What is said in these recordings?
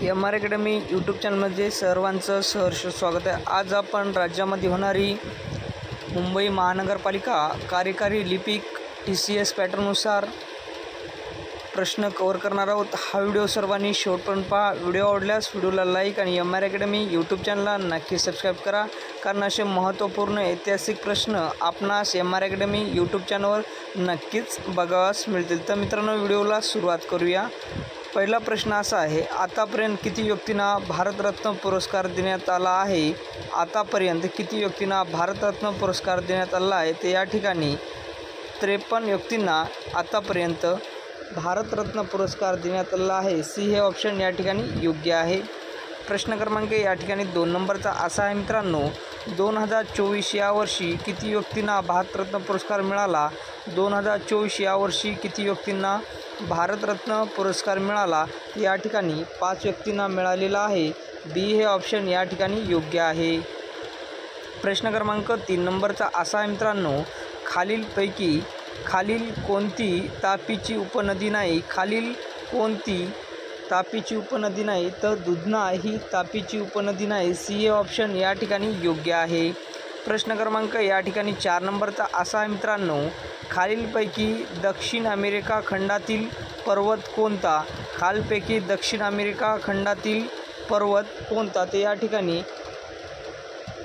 MR academy YouTube चॅनलमध्ये सर्वांचं सहर्ष स्वागत आहे। आज आपण राज्यामध्ये होणारी मुंबई महानगरपालिका कार्यकारी लिपिक TCS पॅटर्ननुसार प्रश्न कव्हर करणार आहोत। हा व्हिडिओ सर्वांनी शेवटपर्यंत पहा। व्हिडिओ आवडल्यास व्हिडिओला लाईक आणि MR अकॅडमी यूट्यूब चॅनलला नक्की सबस्क्राईब करा, कारण असे महत्त्वपूर्ण ऐतिहासिक प्रश्न आपणास MR अकॅडमी यूट्यूब चॅनलवर नक्कीच बघावयास मिळतील। तर मित्रांनो, व्हिडिओला सुरुवात करूया। पहिला प्रश्न असा आहे, आतापर्यंत किती व्यक्तींना भारतरत्न पुरस्कार देण्यात आला आहे? आतापर्यंत किती व्यक्तींना भारतरत्न पुरस्कार देण्यात आला आहे? ते या ठिकाणी 53 व्यक्तींना आतापर्यंत भारतरत्न पुरस्कार देण्यात आला आहे। सी हे ऑप्शन या ठिकाणी योग्य आहे। प्रश्न क्रमांक या ठिकाणी 2 नंबरचा असा आहे मित्रांनो, 2024 या वर्षी किती व्यक्तींना भारतरत्न पुरस्कार मिळाला? 2024 या वर्षी किती व्यक्तींना भारतरत्न पुरस्कार मिळाला? या ठिकाणी 5 व्यक्तींना मिळालेला आहे। बी हे ऑप्शन या ठिकाणी योग्य आहे। प्रश्न क्रमांक 3 नंबरचा असा आहे मित्रांनो, खालीलपैकी खालील कोणती तापीची उपनदी नाही? खालील कोणती तापीची उपनदी नाही? तर दुधना ही तापीची उपनदी नाही। सी हे ऑप्शन या ठिकाणी योग्य आहे। प्रश्न क्रमांक या ठिकाणी 4 नंबरचा असा आहे मित्रांनो, खालीलपैकी दक्षिण अमेरिका खंडातील पर्वत कोणता? खालीलपैकी दक्षिण अमेरिका खंडातील पर्वत कोणता? ते या ठिकाणी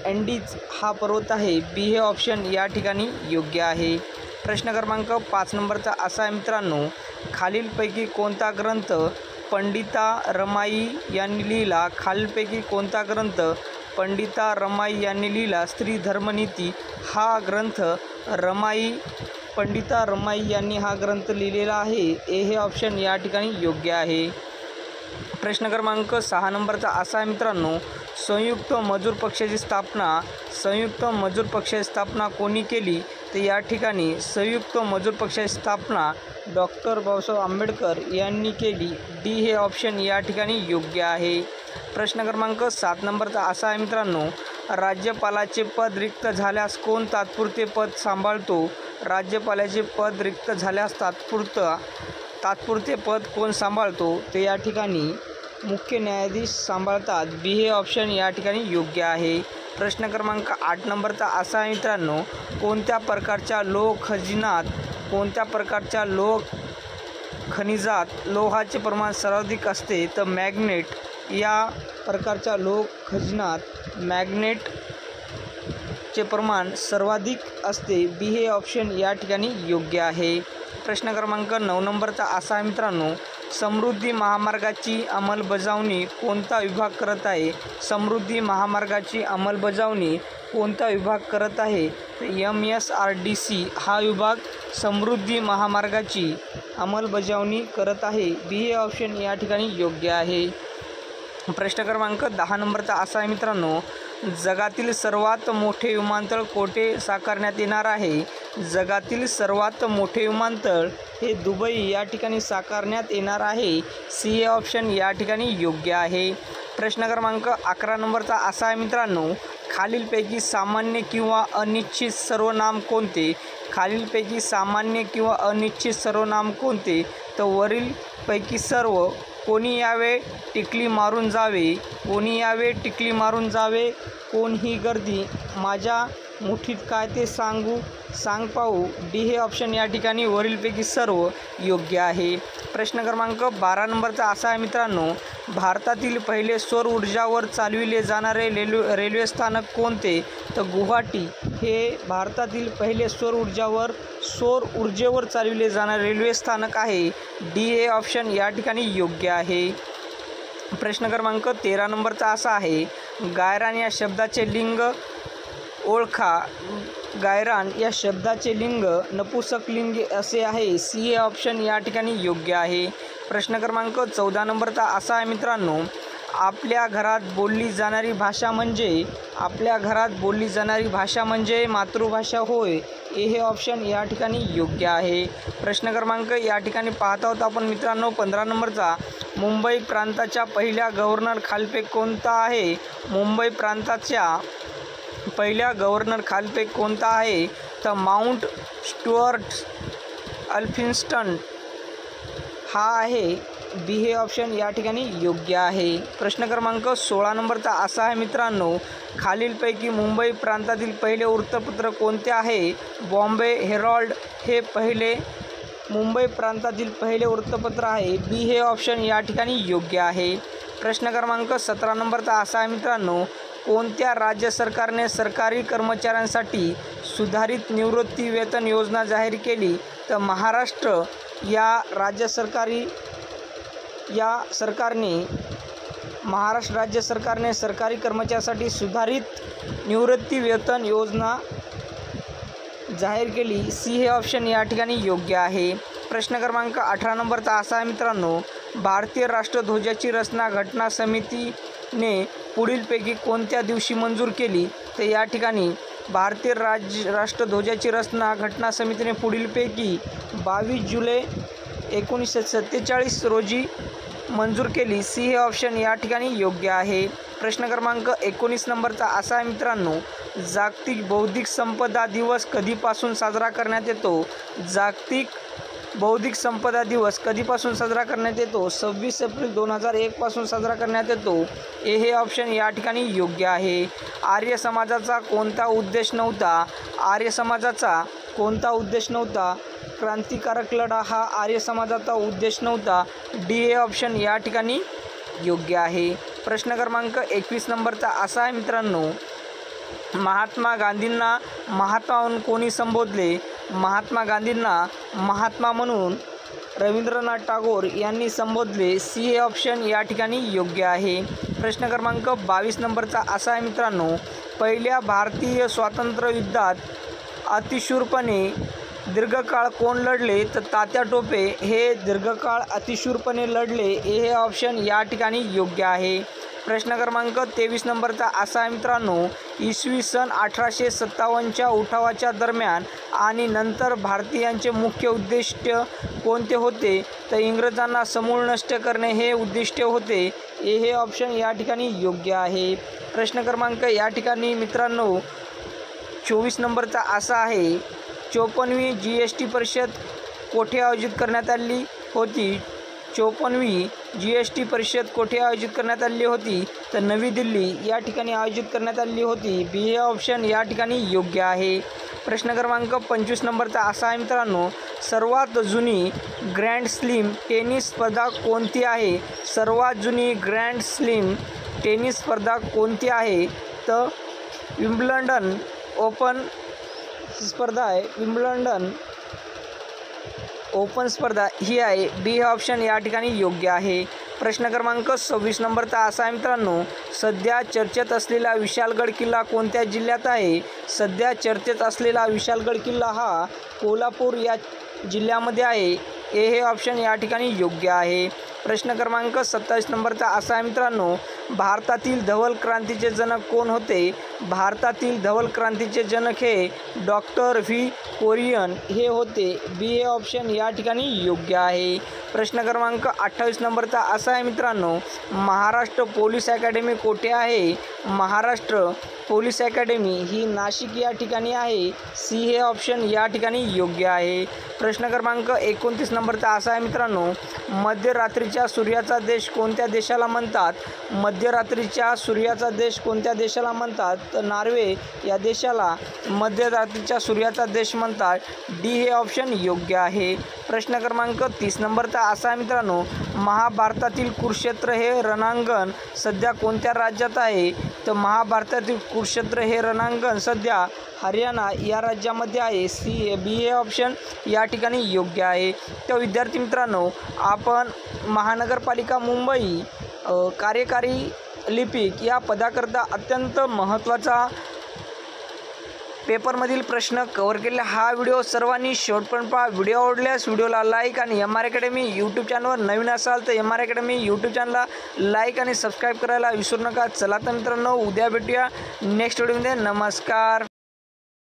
अँडीज हा पर्वत आहे। बी हे ऑप्शन या ठिकाणी योग्य आहे। प्रश्न क्रमांक 5 नंबरचा असा आहे मित्रांनो, खालीलपैकी कोणता ग्रंथ पंडिता रमाई यांनी लिहिला? खालीलपैकी कोणता ग्रंथ पंडिता रमाई यांनी लिहिला? स्त्री धर्मनीती हा ग्रंथ पंडिता रमाई यांनी हा ग्रंथ लिहिलेला आहे। ए हे ऑप्शन या ठिकाणी योग्य आहे। प्रश्न क्रमांक 6 नंबरचा असा आहे मित्रांनो, संयुक्त मजूर पक्षाची स्थापना कोणी केली? तर या ठिकाणी संयुक्त मजूर पक्षाची स्थापना डॉक्टर बाबासाहेब आंबेडकर यांनी केली। डी हे ऑप्शन या ठिकाणी योग्य आहे। प्रश्न क्रमांक 7 नंबरचा असा आहे मित्रांनो, राज्यपालाचे पद रिक्त झाल्यास कोण तात्पुरते पद सांभाळतो? राज्यपालाचे पद रिक्त झाल्यास तात्पुरते पद कोण सांभाळतो? ते या ठिकाणी मुख्य न्यायाधीश सांभाळतात। बी हे ऑप्शन या ठिकाणी योग्य आहे। प्रश्न क्रमांक 8 नंबरचा असा आहे मित्रांनो, कोणत्या प्रकारच्या खनिजात लोहाचे प्रमाण सर्वाधिक असते? तर मॅग्नेट या प्रकारच्या लोह खनिजात मॅग्नेटचे प्रमाण सर्वाधिक असते। बी हे ऑप्शन या ठिकाणी योग्य आहे। प्रश्न क्रमांक 9 नंबरचा असा आहे मित्रांनो, समृद्धी महामार्गाची अंमलबजावणी कोणता विभाग करत आहे? समृद्धी महामार्गाची अंमलबजावणी कोणता विभाग करत आहे? MSRDC हा विभाग समृद्धी महामार्गाची अंमलबजावणी करत आहे। बी हे ऑप्शन या ठिकाणी योग्य आहे। प्रश्न क्रमांक 10 नंबरचा असा आहे मित्रांनो, जगातील सर्वात मोठे विमानतळ कोठे साकारण्यात येणार आहे? जगातील सर्वात मोठे विमानतळ हे दुबई या ठिकाणी साकारण्यात येणार आहे। सी हे ऑप्शन या ठिकाणी योग्य आहे। प्रश्न क्रमांक 11 नंबरचा असा आहे मित्रांनो, खालीलपैकी सामान्य किंवा अनिश्चित सर्वनाम कोणते? खालीलपैकी सामान्य किंवा अनिश्चित सर्वनाम कोणते? तर वरीलपैकी सर्व. कोणी यावे टिकली मारून जावे, कोणी यावे टिकली मारून जावे, कोण ही गर्दी माझ्या मुठीत काय ते सांग पाहू। डी हे ऑप्शन या ठिकाणी वरीलपैकी सर्व योग्य आहे। प्रश्न क्रमांक 12 नंबरचा असा आहे मित्रांनो, भारतातील पहिले सौर ऊर्जावर चालविले जाणारे रेल्वे स्थानक कोणते? तर गुवाहाटी हे भारतातील पहिले सौर ऊर्जेवर चालविले जाणारे रेल्वे स्थानक आहे। डी हे ऑप्शन या ठिकाणी योग्य आहे। प्रश्न क्रमांक 13 नंबरचा असा आहे, गायरान या शब्दाचे लिंग ओळखा। गायरान या शब्दाचे लिंग नपुंसकलिंगी असे आहे। सी हे ऑप्शन या ठिकाणी योग्य आहे। प्रश्न क्रमांक 14 नंबरचा असा आहे मित्रांनो, आपल्या घरात बोलली जाणारी भाषा म्हणजे मातृभाषा होय। ए हे ऑप्शन या ठिकाणी योग्य आहे। प्रश्न क्रमांक या ठिकाणी पाहत आहोत आपण मित्रांनो 15 नंबरचा, मुंबई प्रांताच्या पहिल्या गव्हर्नर खालीलपैकी कोणता आहे? मुंबई प्रांताच्या पहिल्या गव्हर्नर खालीलपैकी कोणता आहे? तर माउंट स्टुअर्ट अल्फिन्स्टन हा आहे बी हे ऑप्शन या ठिकाणी योग्य आहे। प्रश्न क्रमांक 16 नंबरचा असा आहे मित्रांनो, खालीलपैकी मुंबई प्रांतातील पहिले वृत्तपत्र कोणते आहे? बॉम्बे हेरॉल्ड हे पहिले मुंबई प्रांतातील पहिले वृत्तपत्र आहे। बी हे ऑप्शन या ठिकाणी योग्य आहे। प्रश्न क्रमांक 17 नंबरचा असा आहे मित्रांनो, कोणत्या राज्य सरकारने सरकारी कर्मचाऱ्यांसाठी सुधारित निवृत्ती वेतन योजना जाहीर केली? तर महाराष्ट्र राज्य सरकारने सरकारी कर्मचाऱ्यांसाठी सुधारित निवृत्ती वेतन योजना जाहीर केली। सी हे ऑप्शन या ठिकाणी योग्य आहे। प्रश्न क्रमांक 18 नंबरचा असा आहे मित्रांनो, भारतीय राष्ट्रध्वजाची रचना घटना समितीने पुढीलपैकी कोणत्या दिवशी मंजूर केली? तर या ठिकाणी भारतीय राष्ट्रध्वजाची रचना घटना समितीने पुढीलपैकी 22 जुलै 1947 रोजी मंजूर केली। सी हे ऑप्शन या ठिकाणी योग्य आहे। प्रश्न क्रमांक 19 नंबरचा असा आहे मित्रांनो, जागतिक बौद्धिक संपदा दिवस कधीपासून साजरा करण्यात येतो? जागतिक बौद्धिक संपदा दिवस कधीपासून साजरा करण्यात येतो? 26 एप्रिल 2001 पासून साजरा करण्यात येतो। ए हे ऑप्शन या ठिकाणी योग्य आहे। आर्य समाजाचा कोणता उद्देश नव्हता? आर्य समाजाचा कोणता उद्देश नव्हता? क्रांतिकारक लढा हा आर्य समाजाचा उद्देश नव्हता। डी हे ऑप्शन या ठिकाणी योग्य आहे। प्रश्न क्रमांक 21 नंबरचा असा आहे मित्रांनो, महात्मा गांधींना महात्मा म्हणून कोणी संबोधले? महात्मा गांधींना महात्मा म्हणून रवींद्रनाथ टागोर यांनी संबोधले। सी हे ऑप्शन या ठिकाणी योग्य आहे। प्रश्न क्रमांक 22 नंबरचा असा आहे मित्रांनो, पहिल्या भारतीय स्वातंत्र्य युद्धात अतिशूरपणे दीर्घकाळ कोण लढले? तर तात्या टोपे हे दीर्घकाळ अतिशूरपणे लढले। ए हे ऑप्शन या ठिकाणी योग्य आहे। प्रश्न क्रमांक 23 नंबरचा असा आहे मित्रांनो, इसवी सन 1857च्या उठावाच्या दरम्यान आणि नंतर भारतीयांचे मुख्य उद्दिष्ट कोणते होते? तर इंग्रजांना समूळ नष्ट करणे हे उद्दिष्ट होते। ए हे ऑप्शन या ठिकाणी योग्य आहे। प्रश्न क्रमांक या ठिकाणी मित्रांनो 24 नंबरचा असा आहे, 54वी GST परिषद कोठे आयोजित करण्यात आली होती? 54वी GST परिषद कोठे आयोजित करण्यात आली होती? तर नवी दिल्ली या ठिकाणी आयोजित करण्यात आली होती। बी हे ऑप्शन या ठिकाणी योग्य आहे। प्रश्न क्रमांक 25 नंबरचा असा आहे मित्रांनो, सर्वात जुनी ग्रँड स्लॅम टेनिस स्पर्धा कोणती आहे? सर्वात जुनी ग्रँड स्लॅम टेनिस स्पर्धा कोणती आहे? तर विम्बल्डन ओपन स्पर्धा आहे। विम्बल्डन ओपन स्पर्धा ही आहे। बी हे ऑप्शन या ठिकाणी योग्य आहे। प्रश्न क्रमांक 26 नंबरचा असा आहे मित्रांनो, सध्या चर्चेत असलेला विशालगड किल्ला कोणत्या जिल्ह्यात आहे? सध्या चर्चेत असलेला विशालगड किल्ला हा कोल्हापूर या जिल्ह्यामध्ये आहे। ए हे ऑप्शन या ठिकाणी योग्य आहे। प्रश्न क्रमांक 27 नंबरचा असा आहे मित्रांनो, भारतातील धवल क्रांतीचे जनक कोण होते? भारतातील धवल क्रांतीचे जनक हे डॉक्टर व्ही कोरियन हे होते। बी हे ऑप्शन या ठिकाणी योग्य आहे। प्रश्न क्रमांक 28 नंबरचा असा आहे मित्रांनो, महाराष्ट्र पोलीस अकॅडमी कोठे आहे? महाराष्ट्र पोलीस अकॅडमी ही नाशिक या ठिकाणी आहे। सी हे ऑप्शन या ठिकाणी योग्य आहे। प्रश्न क्रमांक 29 नंबरचा असा आहे मित्रांनो, मध्यरात्रीच्या सूर्याचा देश कोणत्या देशाला म्हणतात? मध्यरात्रीच्या सूर्याचा देश कोणत्या देशाला म्हणतात? तर नॉर्वे या देशाला मध्यरात्रीच्या सूर्याचा देश म्हणतात। डी हे ऑप्शन योग्य आहे। प्रश्न क्रमांक 30 नंबरचा असा आहे मित्रांनो, महाभारतातील कुरुक्षेत्र हे रणांगण सध्या कोणत्या राज्यात आहे? तर महाभारतातील कुरुक्षेत्र हे रणांगण सध्या हरियाणा या राज्यामध्ये आहे। बी हे ऑप्शन या ठिकाणी योग्य आहे। तर विद्यार्थी मित्रांनो, आपण महानगरपालिका मुंबई कार्यकारी लिपिक या पदाकरता अत्यंत महत्त्वाचा पेपरमधील प्रश्न कव्हर केलेला हा व्हिडिओ सर्वांनी शेवटपर्यंत पहा। व्हिडिओ आवडल्यास व्हिडिओला लाईक आणि MR अकॅडमी यूट्यूब चॅनलवर नवीन असाल तर MR अकॅडमी यूट्यूब चॅनलला लाईक आणि सबस्क्राईब करायला विसरू नका। चला तर मित्रांनो, उद्या भेटूया नेक्स्ट व्हिडिओमध्ये। नमस्कार।